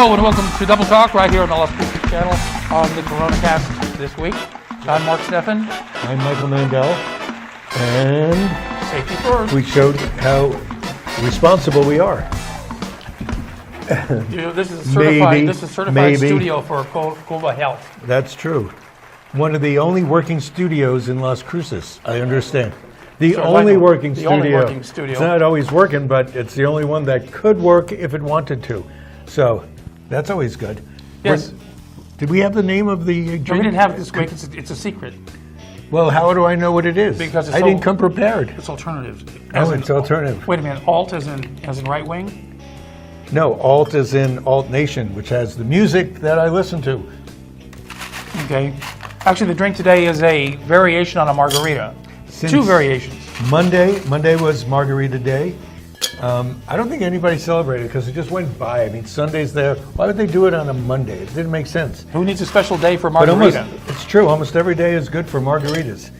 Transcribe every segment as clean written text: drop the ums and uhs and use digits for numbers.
Hello and welcome to Double Talk right here on the Las Cruces channel on the CoronaCast this week. I'm Mark Steffen. I'm Michael Mandel. And Safety first. we showed how responsible we are. This is a certified maybe. studio for Cuba Health. That's true. One of the only working studios in Las Cruces, I understand. The only working studio. It's not always working, but it's the only one that could work if it wanted to. So that's always good. Yes. Did we have the name of the drink? No, we didn't have it this week. It's a secret. Well, how do I know what it is? Because I didn't come prepared. It's alternatives. It's alternative. Wait a minute. Alt as in right wing? No, alt is in Alt Nation, which has the music that I listen to. Okay. Actually, the drink today is a variation on a margarita. Two variations. Monday was Margarita Day. I don't think anybody celebrated because it just went by. I mean, Sunday's there. Why would they do it on a Monday? It didn't make sense. Who needs a special day for margarita? It's true. Almost every day is good for margaritas.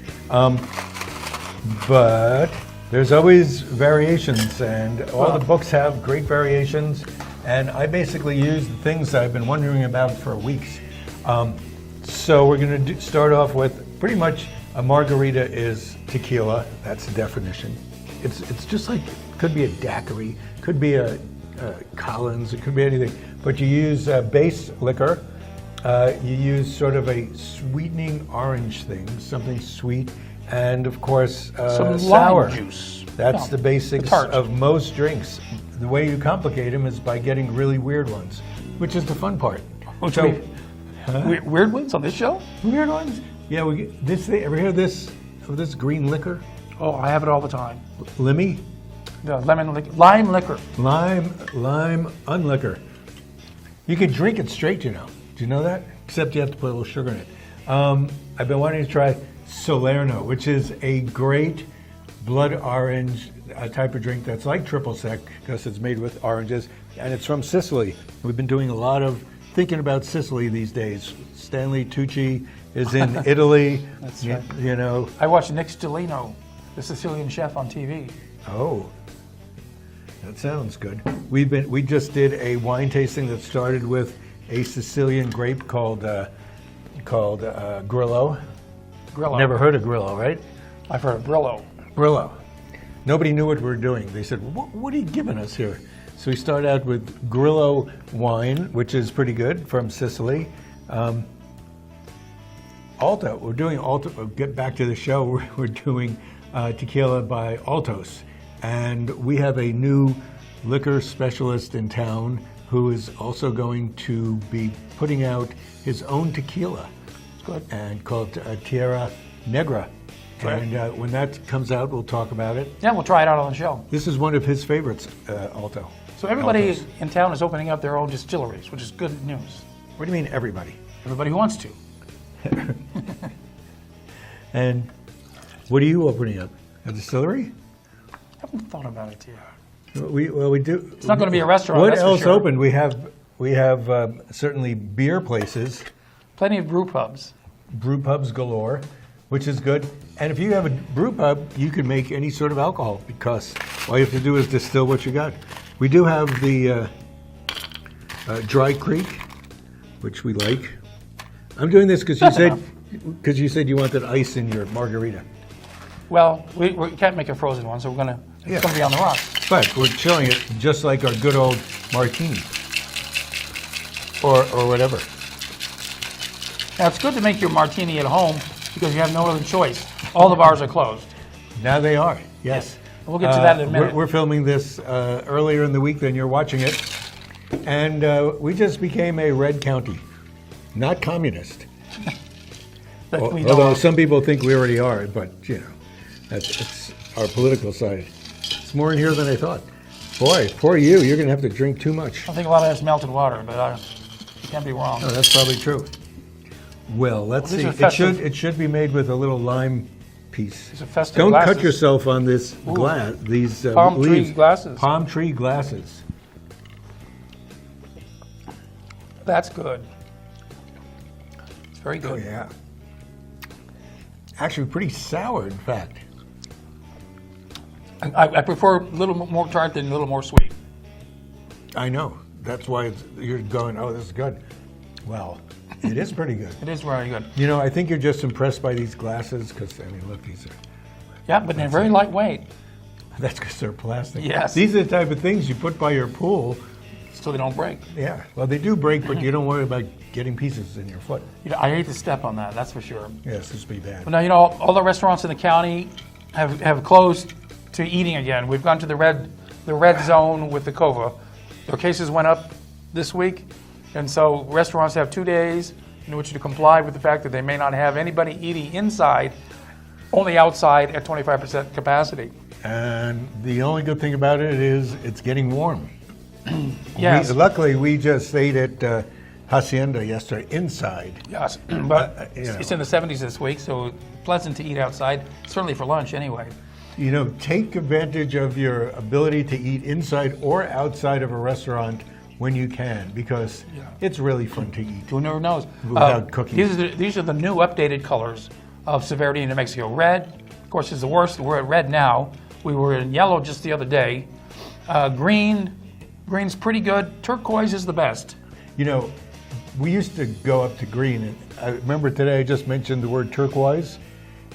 But there's always variations, and all the books have great variations. And I basically use the things I've been wondering about for weeks. So we're going to start off with pretty much a margarita is tequila. That's the definition. It's just like, could be a daiquiri, could be a Collins, it could be anything. But you use base liquor. You use sort of a sweetening orange thing, something sweet, and of course some sour lime juice. That's the basics of most drinks. The way you complicate them is by getting really weird ones, which is the fun part. Weird ones on this show? Weird ones? Yeah, we get this thing. Ever hear of this green liquor? Oh, I have it all the time. Limmy? The lime liquor. Lime unliquor. You can drink it straight, you know. Do you know that? Except you have to put a little sugar in it. I've been wanting to try Salerno, which is a great blood orange type of drink that's like triple sec because it's made with oranges, and it's from Sicily. We've been doing a lot of thinking about Sicily these days. Stanley Tucci is in Italy. That's right. You know. I watched Nick Stellino, the Sicilian chef, on TV. Oh, that sounds good. We just did a wine tasting that started with a Sicilian grape called Grillo. Grillo. Never heard of Grillo, right? I've heard of Brillo. Brillo. Nobody knew what we were doing. They said, what are you giving us here? So we start out with Grillo wine, which is pretty good, from Sicily. Alto, we're doing Alto. We'll get back to the show. We're doing tequila by Altos. And we have a new liquor specialist in town who is also going to be putting out his own tequila. Good. And called Tierra Negra. Right. And when that comes out, we'll talk about it. Yeah, we'll try it out on the show. This is one of his favorites, Alto. So everybody in town is opening up their own distilleries, which is good news. What do you mean, everybody? Everybody who wants to. And what are you opening up? A distillery? I haven't thought about it yet. We do. It's not going to be a restaurant. What that's else for sure. open? We have certainly beer places. Plenty of brew pubs. Brew pubs galore, which is good. And if you have a brew pub, you can make any sort of alcohol because all you have to do is distill what you got. We do have the Dry Creek, which we like. I'm doing this because you said you wanted ice in your margarita. Well, we can't make a frozen one, so it's going to be on the rocks. But we're chilling it just like our good old martini, or whatever. Now it's good to make your martini at home because you have no other choice. All the bars are closed. Now they are. Yes. We'll get to that in a minute. We're filming this earlier in the week than you're watching it, and we just became a red county, not communist. Although some people think we already are, but you know, it's our political side. It's more in here than I thought. Boy, poor you. You're going to have to drink too much. I think a lot of that's melted water, but you can't be wrong. Oh, that's probably true. Well, let's see. It should be made with a little lime piece. These are festive Don't glasses. cut yourself on this glass. These palm leaves. tree glasses. Palm tree glasses. That's good. It's very good. Oh yeah. Actually, pretty sour, in fact. I prefer a little more tart than a little more sweet. I know. that's why you're going, oh, this is good. Well, it is pretty good. It is very good. You know, I think you're just impressed by these glasses because, I mean, look, these are, Yeah, but they're very lightweight, that's because they're plastic. Yes. These are the type of things you put by your pool. so they don't break. Yeah, well, they do break, but you don't worry about getting pieces in your foot. You know, I hate to step on that, that's for sure. Yes, this would be bad. But now, you know, all the restaurants in the county have closed to eating again. We've gone to the red zone with the COVA. Their cases went up this week, and so restaurants have 2 days in which to comply with the fact that they may not have anybody eating inside, only outside at 25% capacity. And the only good thing about it is it's getting warm. Yes. Luckily, we just ate at Hacienda yesterday inside. Yes, but you know. it's in the 70s this week, so pleasant to eat outside, certainly for lunch anyway. You know, take advantage of your ability to eat inside or outside of a restaurant when you can, because it's really fun to eat. Who never knows? Without cooking. These are the new updated colors of severity in New Mexico. Red, of course, is the worst. We're at red now. We were in yellow just the other day. Green's pretty good. Turquoise is the best. You know, we used to go up to green. And I remember today I just mentioned the word turquoise,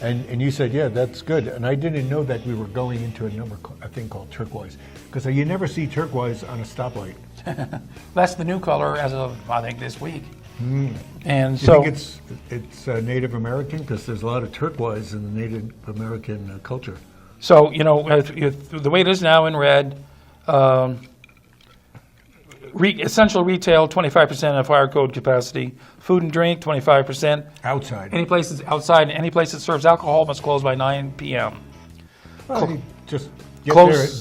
and you said, yeah, that's good. And I didn't know that we were going into a thing called turquoise, because you never see turquoise on a stoplight. That's the new color as of, I think, this week. And Do you so think it's Native American? Because there's a lot of turquoise in the Native American culture. So, you know, the way it is now in red, essential retail, 25% of fire code capacity. Food and drink, 25%. Outside. Any places outside, any place that serves alcohol must close by 9 p.m. Well, you just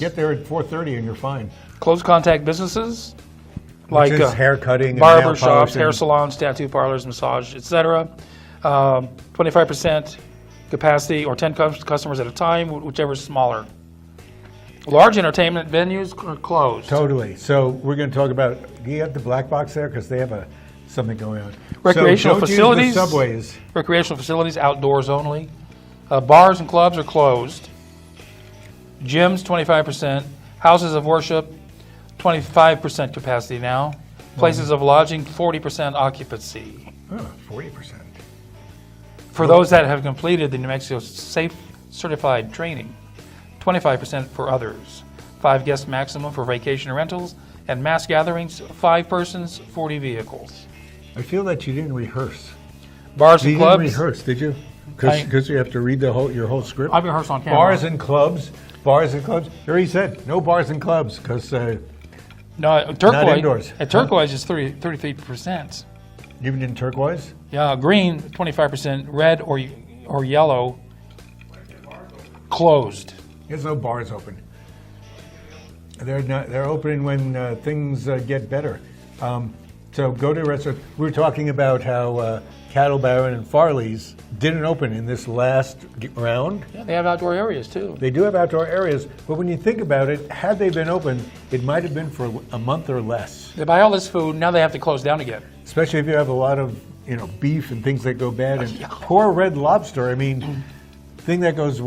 get there at 4:30 and you're fine. Close contact businesses, Which is hair cutting, barber and nail shops, polishing. hair salons, tattoo parlors, massage, etc. 25% capacity or 10 customers at a time, whichever is smaller. Large entertainment venues are closed. Totally. So we're going to talk about. Do you have the black box there? Because they have something going on. Recreational so don't facilities. Use the subways. Recreational facilities, outdoors only. Bars and clubs are closed. Gyms, 25%. Houses of worship, 25% capacity now. Places of lodging, 40% occupancy. Oh, 40%. For those that have completed the New Mexico Safe Certified training, 25% for others. 5 guests maximum for vacation rentals, and mass gatherings, 5 persons, 40 vehicles. I feel that you didn't rehearse. Bars and You clubs. didn't rehearse, did you? Because you have to read your whole script. I've rehearsed on camera. Bars and clubs. Here he said, no bars and clubs, because No, turquoise. indoors. Turquoise is 33%. even in turquoise. Yeah, green, 25%. Red or yellow, closed. There's no bars open. They're opening when things get better. So go to a restaurant. We were talking about how Cattle Baron and Farley's didn't open in this last round. Yeah, they have outdoor areas too. They do have outdoor areas, but when you think about it, had they been open, it might have been for a month or less. They buy all this food, now they have to close down again. Especially if you have a lot of beef and things that go bad. And poor Red Lobster, I mean, thing that goes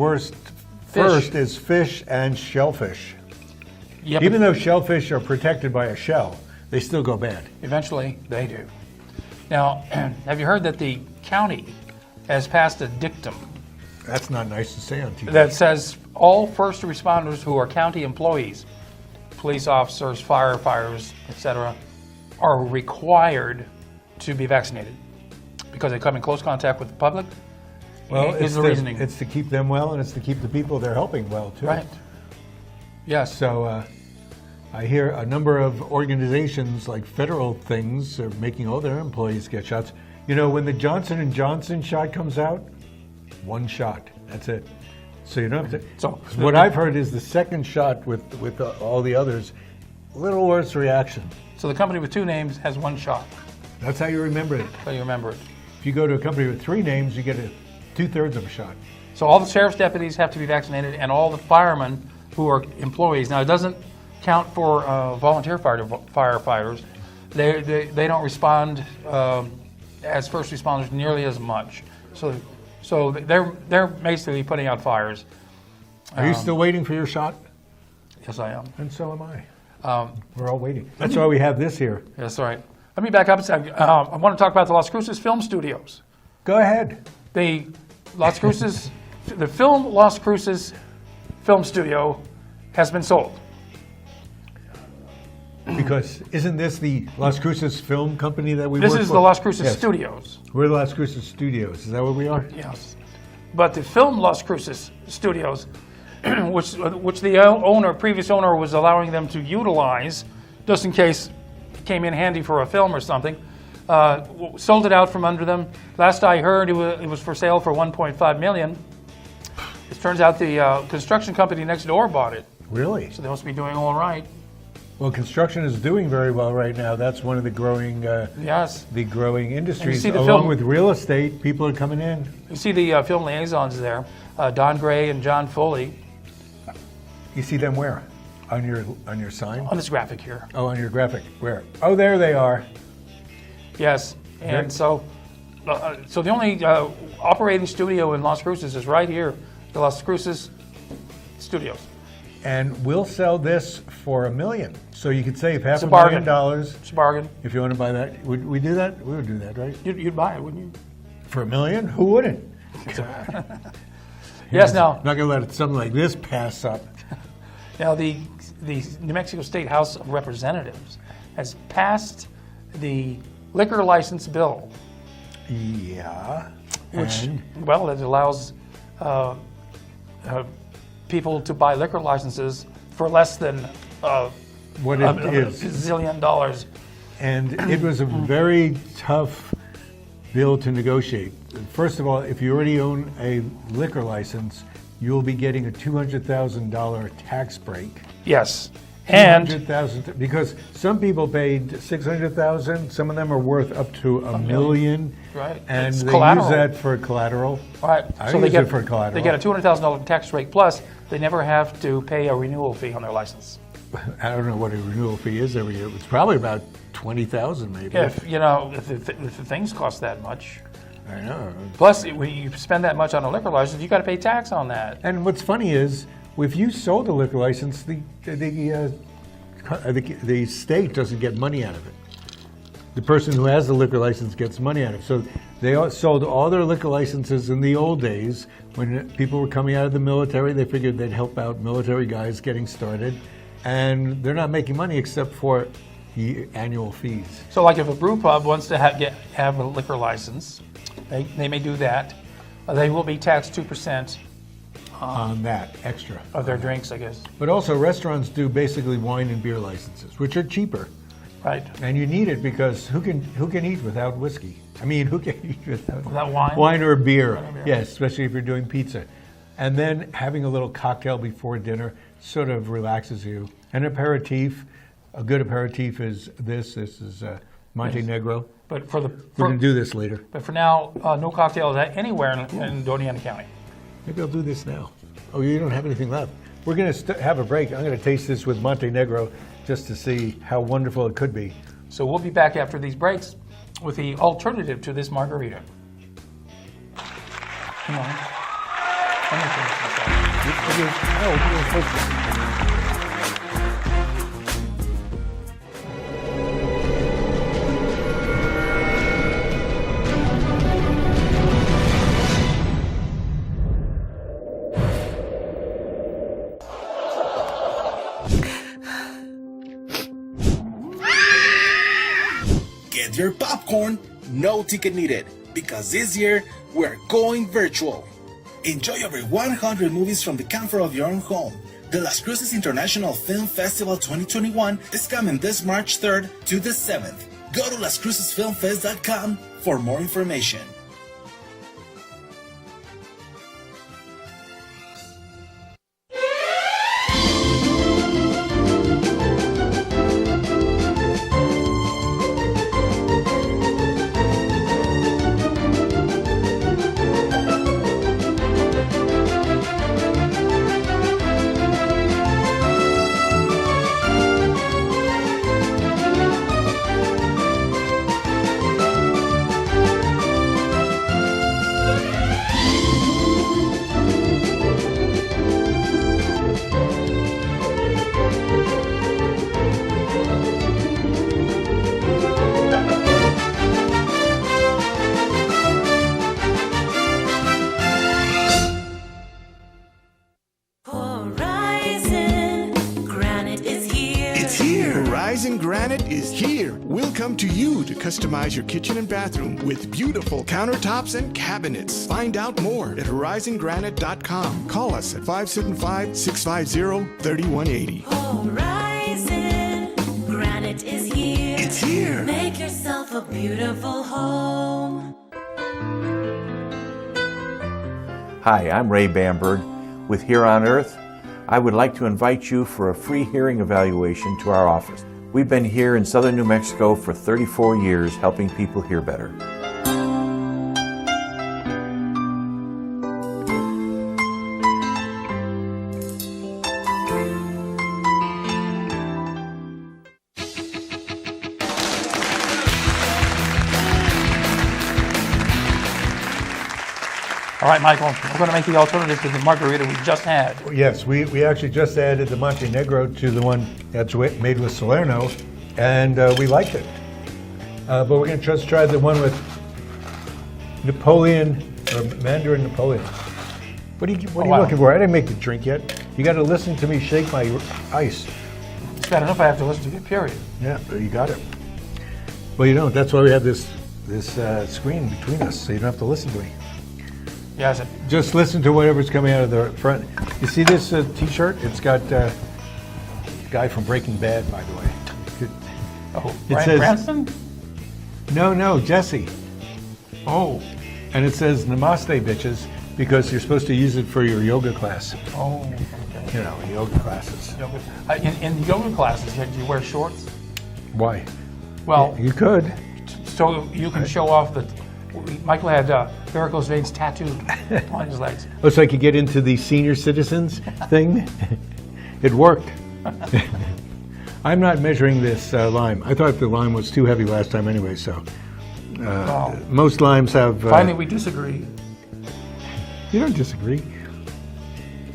first is fish and shellfish. Yep. Even though shellfish are protected by a shell, they still go bad. Eventually, they do. Now, have you heard that the county has passed a dictum That's not nice to say on TV. that says all first responders who are county employees, police officers, firefighters, etc., are required to be vaccinated because they come in close contact with the public. Well, is the reasoning. it's to keep them well, and it's to keep the people they're helping well, too. Right. Yes. So I hear a number of organizations, like federal things, are making all their employees get shots. When the Johnson & Johnson shot comes out, 1 shot. That's it. So you don't have to. So what I've heard is the second shot with all the others, a little worse reaction. So the company with 2 names has 1 shot. That's how you remember it. So you remember it. If you go to a company with 3 names, you get 2/3 of a shot. So all the sheriff's deputies have to be vaccinated, and all the firemen who are employees. Now it doesn't count for volunteer firefighters. They don't respond as first responders nearly as much. So they're basically putting out fires. Are you still waiting for your shot? Yes, I am. And so am I. We're all waiting. That's why we have this here. That's right. Let me back up a second. I want to talk about the Las Cruces Film Studios. Go ahead. The film Las Cruces Film Studio has been sold. Because isn't this the Las Cruces Film Company that we work for? This is the Las Cruces Yes. Studios. We're the Las Cruces Studios. Is that what we are? Yes. But the film Las Cruces Studios, which the previous owner was allowing them to utilize, just in case it came in handy for a film or something, sold it out from under them. Last I heard, it was for sale for $1.5 million. It turns out the construction company next door bought it, Really? so they must be doing all right. Well, construction is doing very well right now. That's one of the growing Yes. industries. see the Along film- with real estate, people are coming in. You see the film liaisons there, Don Gray and John Foley, You see them where? On your sign? on this graphic here. Oh, on your graphic. Where? Oh, there they are. Yes, and Very- so the only operating studio in Las Cruces is right here, the Las Cruces Studios. And we'll sell this for $1 million. So you could save half a $1 bargain. million It's a bargain. if you want to buy that. Would we do that? We would do that, right? You'd buy it, wouldn't you? For $1 million? Who wouldn't? Yes. Now, Not going to let something like this pass up. the New Mexico State House of Representatives has passed the liquor license bill, Yeah. which And it allows people to buy liquor licenses for less than what a it is. zillion dollars. And it was a very tough bill to negotiate. First of all, if you already own a liquor license, you'll be getting a $200,000 tax break. Yes, and 200,000 because some people paid $600,000. Some of them are worth up to $1 million. Right. And It's they collateral. use that for collateral. all right, I so use it for collateral. They get a $200,000 tax break plus they never have to pay a renewal fee on their license. I don't know what a renewal fee is every year. It's probably about $20,000 maybe. If the things cost that much. I know. Plus, when you spend that much on a liquor license, you got to pay tax on that. And what's funny is, if you sold a liquor license, the state doesn't get money out of it. The person who has the liquor license gets money out of it. So they sold all their liquor licenses in the old days when people were coming out of the military. They figured they'd help out military guys getting started, and they're not making money except for the annual fees. So, like if a brew pub wants to have a liquor license, they may do that. They will be taxed 2% On that extra. of their drinks, I guess. But also restaurants do basically wine and beer licenses, which are cheaper. Right. And you need it because who can eat without whiskey? I mean, who can eat without wine? Wine or beer. beer. Yes, especially if you're doing pizza. And then having a little cocktail before dinner sort of relaxes you. An aperitif, a good aperitif is this. This is Monte Negro. But We're going to do this later. But for now, no cocktails anywhere in Doña County. Maybe I'll do this now. Oh, you don't have anything left. We're going to have a break. I'm going to taste this with Monte Negro just to see how wonderful it could be. So we'll be back after these breaks with the alternative to this margarita. Come on. Let me finish this up. Get your popcorn, no ticket needed, because this year we're going virtual. Enjoy over 100 movies from the comfort of your own home. The Las Cruces International Film Festival 2021 is coming this March 3rd to the 7th. Go to lascrucesfilmfest.com for more information. is here. We'll come to you to customize your kitchen and bathroom with beautiful countertops and cabinets. Find out more at horizongranite.com. Call us at 575-650-3180. Horizon Granite is here. It's here. Make yourself a beautiful home. Hi, I'm Ray Bamberg with Here on Earth. I would like to invite you for a free hearing evaluation to our office. We've been here in southern New Mexico for 34 years helping people hear better. All right, Michael, we're going to make the alternative to the margarita we just had. Yes, we actually just added the Montenegro to the one that's made with Salerno, and we liked it. But we're going to just try the one with Napoleon, or Mandarin Napoleon. What are you wow. looking for? I didn't make the drink yet. You got to listen to me shake my ice. It's bad enough I have to listen to you, period. Yeah, you got it. Well, you don't. That's why we have this screen between us, so you don't have to listen to me. Yes. Just listen to whatever's coming out of the front. You see this T-shirt? It's got the guy from Breaking Bad, by the way. Oh, It Bryan says- Cranston? No, Jesse. Oh, And it says Namaste, bitches, because you're supposed to use it for your yoga class. oh, okay. You know, yoga classes. Yoga. In yoga classes, do you wear shorts? Why? Well, You could. so you can show off that Michael had varicose veins tattooed on his legs. Oh, so I could get into the senior citizens thing? It worked. I'm not measuring this lime. I thought the lime was too heavy last time anyway, so. Wow. Most limes have... Finally, we disagree. You don't disagree.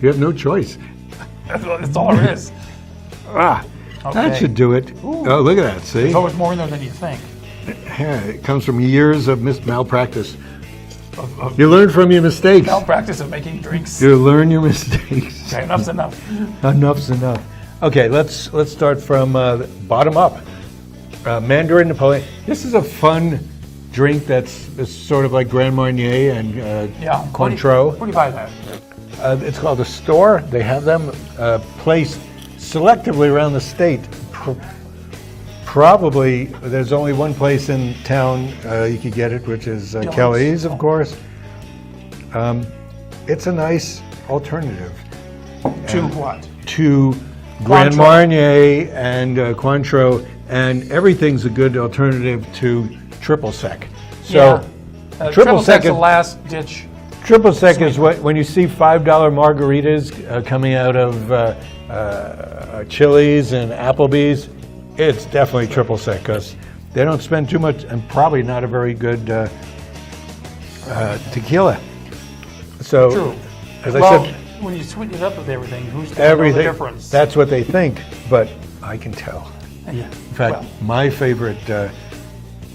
You have no choice. That's all there is. That Okay. should do it. Ooh. Oh, look at that, see? There's always more in there than you think. Yeah, it comes from years of malpractice. You learn from your mistakes. Malpractice of making drinks. You learn your mistakes. Okay, enough's enough. Enough's enough. Okay, let's start from bottom up. Mandarin Napoleon. This is a fun drink that's sort of like Grand Marnier and Yeah. Cointreau. Where do you buy that? It's called a store. They have them placed selectively around the state. Probably there's only one place in town you could get it, which is Kelly's, of course. It's a nice alternative To what? to Grand Cointreau. Marnier and Cointreau, and everything's a good alternative to triple sec. So Triple sec Sec's the is- last ditch. triple sec is what when you see $5 margaritas coming out of Chili's and Applebee's, it's definitely triple sec because they don't spend too much and probably not a very good tequila. So, True. as Well, I said, when you sweeten it up with everything, who's going to know the everything. difference? That's what they think, but I can tell. Yeah. In fact, my favorite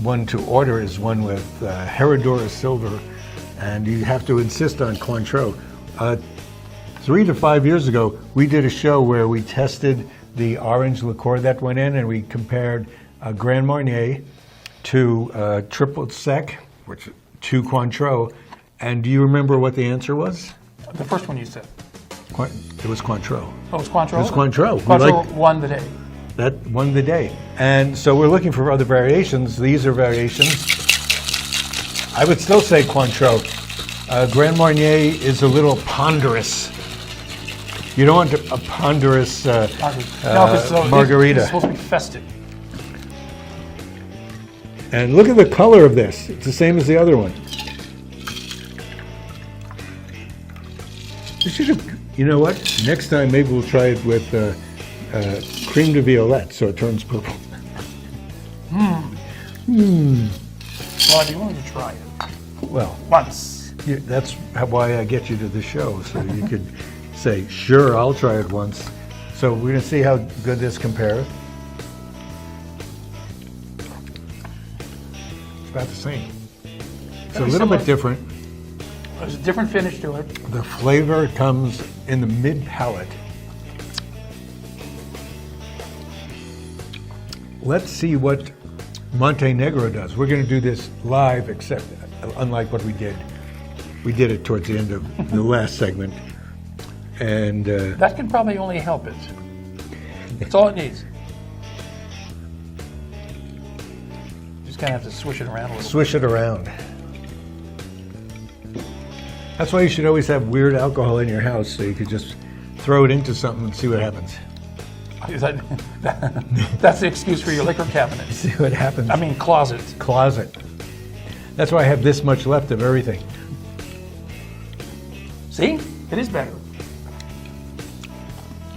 one to order is one with Herradura Silver, and you have to insist on Cointreau. 3 to 5 years ago, we did a show where we tested the orange liqueur that went in, and we compared Grand Marnier to triple sec, which to Cointreau. And do you remember what the answer was? The first one you said. It was Cointreau. Oh, it was Cointreau? It was Cointreau. We Cointreau liked- won the day. That won the day. And so we're looking for other variations. These are variations. I would still say Cointreau. Grand Marnier is a little ponderous. You don't want a ponderous margarita. It's supposed to be festive. And look at the color of this. It's the same as the other one. You know what? Next time maybe we'll try it with creme de violette so it turns purple. Well, I'd be willing to try it. Well, Once. that's why I get you to the show, so you could say, sure, I'll try it once. So we're going to see how good this compares. It's about the same. It's a Very little bit similar. different. There's a different finish to it. The flavor comes in the mid-palate. let's see what Montenegro does. We're going to do this live, except unlike what we did. We did it towards the end of the last segment. And That can probably only help it. That's all it needs. Just kind of have to swish it around a little. swish it around. That's why you should always have weird alcohol in your house, so you could just throw it into something and see what happens. That's the excuse for your liquor cabinet. See what happens. I mean, closet. Closet. That's why I have this much left of everything. See? It is better.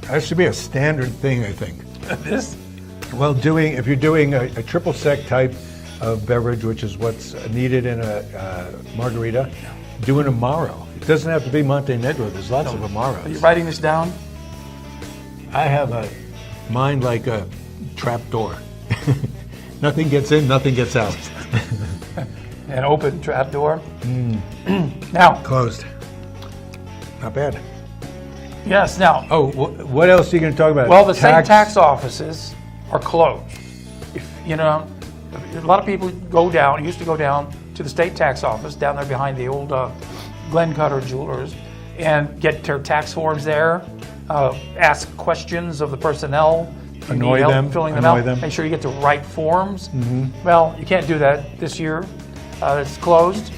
That should be a standard thing, I think. This? Well, if you're doing a triple sec type of beverage, which is what's needed in a margarita, do an Amaro. It doesn't have to be Montenegro. There's lots of Amaros. Are you writing this down? I have a mind like a trap door. Nothing gets in, nothing gets out. An open trap door. Now, Closed. Not bad. yes, now. Oh, what else are you going to talk about? Well, the state tax offices are closed. If, you know, a lot of people used to go down to the state tax office down there behind the old Glen Cutter Jewelers and get their tax forms there, ask questions of the personnel. If you Annoy need help them, filling them annoy out. them. Make sure you get the right forms. Well, you can't do that this year. It's closed.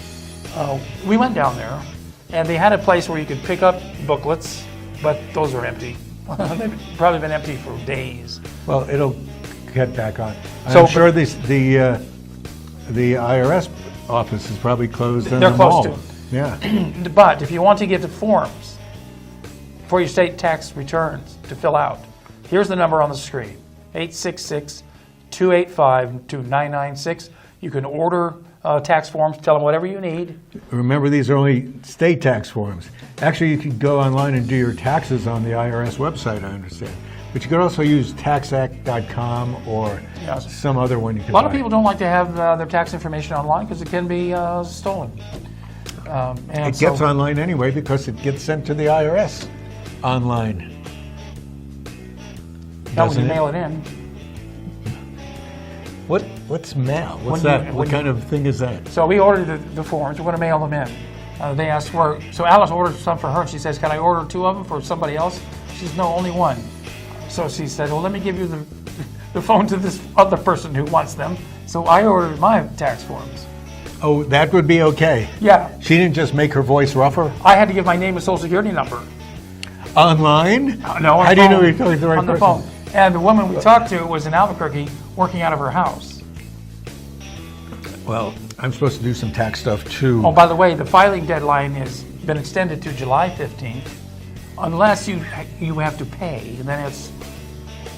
We went down there, and they had a place where you could pick up booklets, but those are empty. They've probably been empty for days. Well, it'll get back on. So- I'm sure the IRS office is probably closed in They're the closed mall. too. Yeah. But if you want to get the forms for your state tax returns to fill out, here's the number on the screen, 866-285-2996. You can order tax forms, tell them whatever you need. Remember, these are only state tax forms. Actually, you can go online and do your taxes on the IRS website, I understand. But you could also use taxact.com or Yes. some other one you can A lot of buy. people don't like to have their tax information online because it can be stolen. And It gets so- online anyway because it gets sent to the IRS online. Now when Doesn't you it? mail it in, What's mail? What's When you- that? when What you- kind of thing is that? so we ordered the forms. We're going to mail them in. They asked for, so Alice ordered some for her. And she says, "Can I order 2 of them for somebody else?" She says, "No, only 1." So she said, "Well, let me give you the phone to this other person who wants them." So I ordered my tax forms. Oh, that would be okay. Yeah, She didn't just make her voice rougher? I had to give my name and social security number. Online? No, on How do you know phone, you're talking to the right on the person? phone. And the woman we talked to was in Albuquerque, working out of her house. Well, I'm supposed to do some tax stuff too. Oh, by the way, the filing deadline has been extended to July 15th, unless you have to pay, and then it's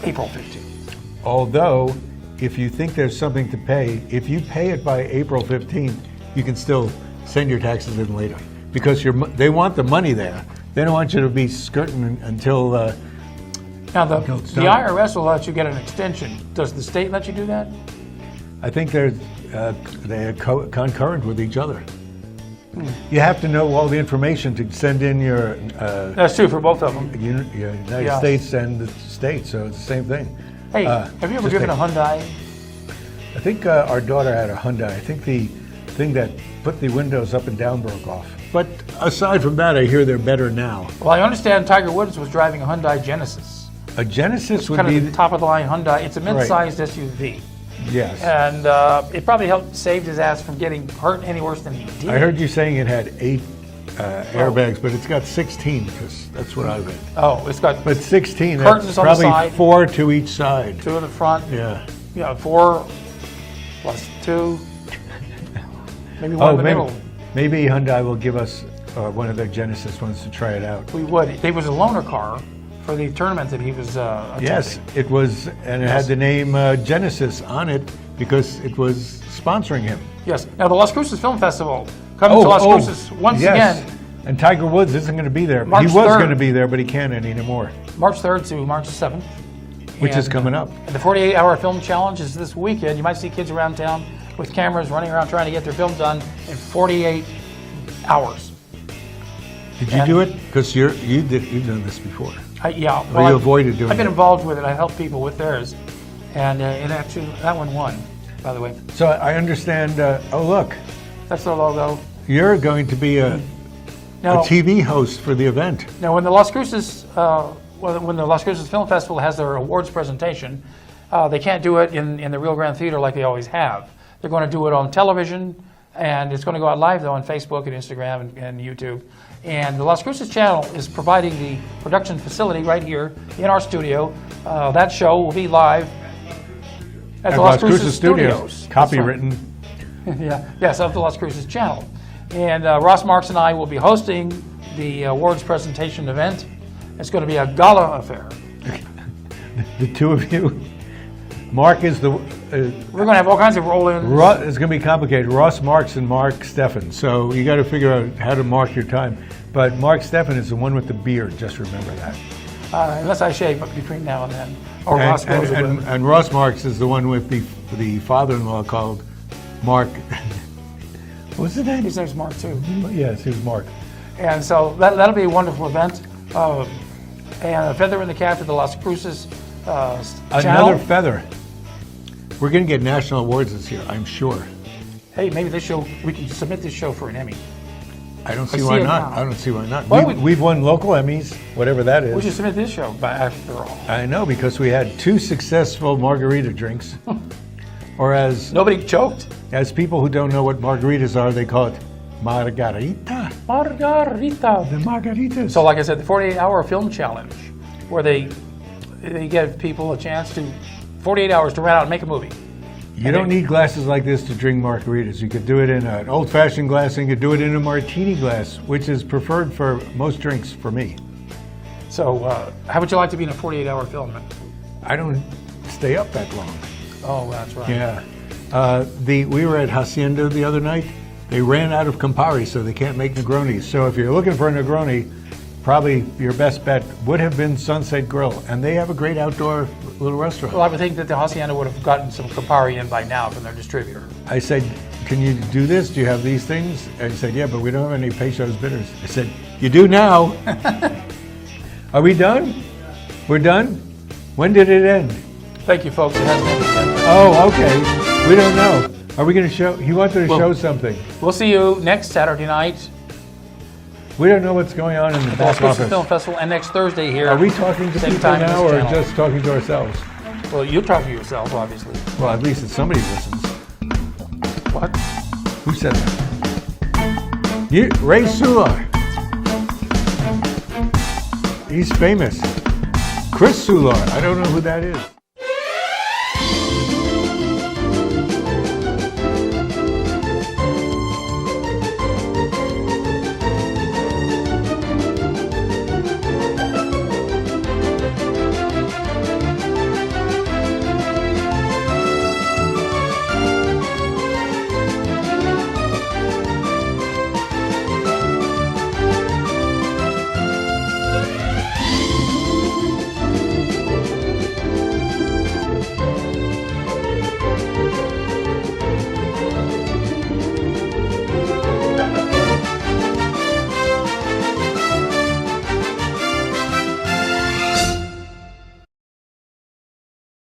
April 15th. Although, if you think there's something to pay, if you pay it by April 15th, you can still send your taxes in later. Because they want the money there. They don't want you to be skirting until... Now, the it's done. IRS will let you get an extension. Does the state let you do that? I think they are concurrent with each other. You have to know all the information to send in your That's true for both of them. United Yeah. States and the state, so it's the same thing. Hey, have you ever just driven a Hyundai? I think our daughter had a Hyundai. I think the thing that put the windows up and down broke off. But aside from that, I hear they're better now. Well, I understand Tiger Woods was driving a Hyundai Genesis. A Genesis would Kind be of the top of the line Hyundai. It's a mid-sized SUV. yes. And it probably saved his ass from getting hurt any worse than he did. I heard you saying it had 8 airbags, but it's got 16 because that's what I read. Oh, it's got But 16, Curtains that's on the probably side. 4 to each side. 2 in the front. Yeah. Yeah, 4 plus 2. Maybe 1 in the middle. maybe Hyundai will give us one of their Genesis ones to try it out. We would. It was a loaner car for the tournament that he was attending. Yes, it was, and it had the name Genesis on it because it was sponsoring him. Yes. Now, the Las Cruces Film Festival coming to Las Cruces once yes. again, And Tiger Woods isn't going to be there. March He was 3rd. going to be there, but he can't anymore, March 3rd to March 7th. which is And, coming up. And the 48-hour film challenge is this weekend. You might see kids around town with cameras running around trying to get their film done in 48 hours. Did you do it? Because you've done this before. Yeah. Or you avoided doing I've been it. involved with it. I help people with theirs. And it actually, that one won, by the way. So I understand, oh look, That's their logo. you're going to be a Now, TV host for the event. now when the Las Cruces, when the Las Cruces Film Festival has their awards presentation, they can't do it in the Rio Grande Theater like they always have. They're going to do it on television, and it's going to go out live though on Facebook and Instagram and YouTube. And the Las Cruces channel is providing the production facility right here in our studio. That show will be live at the Las Cruces Studios. Copywritten. Yes, of the Las Cruces channel. And Ross Marks and I will be hosting the awards presentation event. It's going to be a gala affair. The two of you. Mark is the. We're going to have all kinds of roll-ins. It's going to be complicated. Ross Marks and Mark Steffen. So you got to figure out how to mark your time. But Mark Steffen is the one with the beard. Just remember that. Unless I shave between now and then. Or Ross goes with it. And Ross Marks is the one with the father-in-law called Mark. What's his name? His name's Mark too. Yes, he was Mark. And so that'll be a wonderful event. And a feather in the cap to the Las Cruces Another channel. feather. We're going to get national awards this year, I'm sure. Hey, maybe this show, we can submit this show for an Emmy. I don't see I see why it not. now. I don't see why not. Why would- We've won local Emmys, whatever that We should is. submit this show, after all. I know, because we had 2 successful margarita drinks. Or as Nobody choked. people who don't know what margaritas are, they call it margarita. Margarita. The margaritas. So like I said, the 48-hour film challenge, where they give people a chance to, 48 hours to run out and make a movie. you don't need glasses like this to drink margaritas. You could do it in an old-fashioned glass, and you could do it in a martini glass, which is preferred for most drinks for me. So how would you like to be in a 48-hour film? I don't stay up that long. Oh, that's right. Yeah. We were at Hacienda the other night. They ran out of Campari, so they can't make Negronis. So if you're looking for a Negroni, probably your best bet would have been Sunset Grill. And they have a great outdoor little restaurant. Well, I would think that the Hacienda would have gotten some Campari in by now from their distributor. I said, can you do this? Do you have these things? And he said, yeah, but we don't have any Peychaud's bitters. I said, you do now. Are we done? We're done? When did it end? Thank you, folks. It hasn't ended yet. Oh, okay. We don't know. Are we going to show? He wanted to Well- show something. We'll see you next Saturday night We don't know what's going on in the at the Las back Cruces office. Film Festival, and next Thursday here. Are we talking to same people time as now, this or channel. just talking to ourselves? Well, you talk to yourself, obviously. Well, at least if somebody listens. What? Who said that? Ray Sular. He's famous. Chris Sular. I don't know who that is.